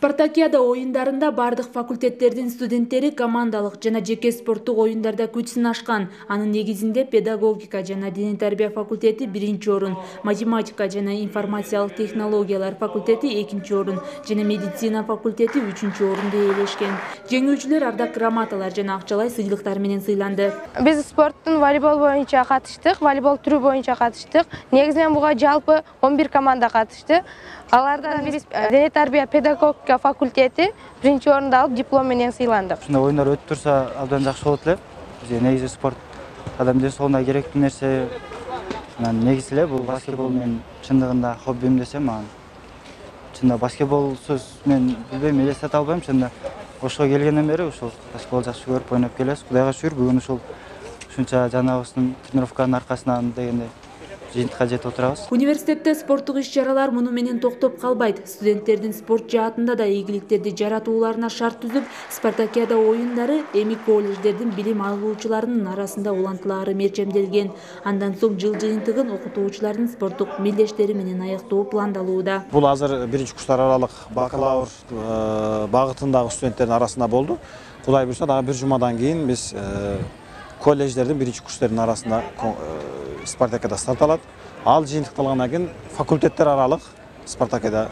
Спартакиада оюндарында бардык факультеттердин студенттери командалык жана жеке спорттук оюндарда күч сынашкан. Анын негизинде педагогика жана дене тарбия факультети 1-орун, математика жана информациялык технологиялар факультети 2-орун жана медицина факультети 3-орунду ээлешкен. Жеңүүчүлөр ардак грамоталар жана акчалай сыйлыктар менен сыйланды. Биз спорттун волейбол боюнча катыштык, волейбол түрү боюнча катыштык. Негизинен буга жалпы 11 команда катышты. Алардан биз дене тарбия педагогика факультети 1-орунду алып диплом менен сыйландык. Ушундай оюндар өтүп турса абдан жакшы болот эле. Бизге негизи спорт адам ден соолугуна керектүү нерсе. Анан негизи эле бул баскетбол менен чындыгында хоббим десем, анан чында баскетболсуз мен билбейм, элестете албайм. Чында ошого келгенден бери ушул баскетбол жакшы көрүп ойноп келебиз. Кудайга шүгүр, бүгүн ушул ушунча жаныбыздын тренировканын аркасынан дегендей жыйынтыкка жетип отурабыз. Университетте спорттук иш-чаралар муну менен токтоп калбайт. Студенттердин спорт жаатында да ийгиликтерди жаратууларына шарт түзүп, спартакиада оюндары эми колледждердин билим алуучуларынын арасында улантылаары мерчемделген. Андан соң жыл жыйынтыгын окутуучулардын спорттук мелдештери менен аяктоо пландалууда. Бул азыр биринчи курстар аралык бакалавр багытындагы студенттердин арасында болду. Кудай буйрса дагы бир жумадан кийин биз колледждердин биринчи курстердин арасында спартакиада старт алат. Ал жыйынтыкталгандан кийин факультеттер аралык спартакиада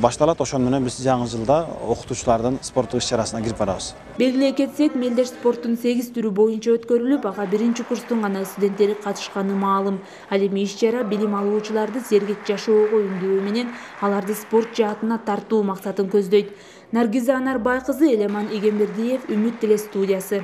башталат. Ошон менен биз жаңы жылда окутуучулардын спорттук иш-чарасына кирип барабыз. Белгилей кетсек, мелдеш спорттун 8 түрү боюнча өткөрүлүп, ага биринчи курстун гана студенттери катышканы маалым. Ал эми иш-чара билим алуучуларды сергек жашоого үндөө менен аларды спорт жаатына тартуу максатын көздөйт. Наргиза Анарбай кызы, Элеман Игембердиев, Үмүт телестудиясы.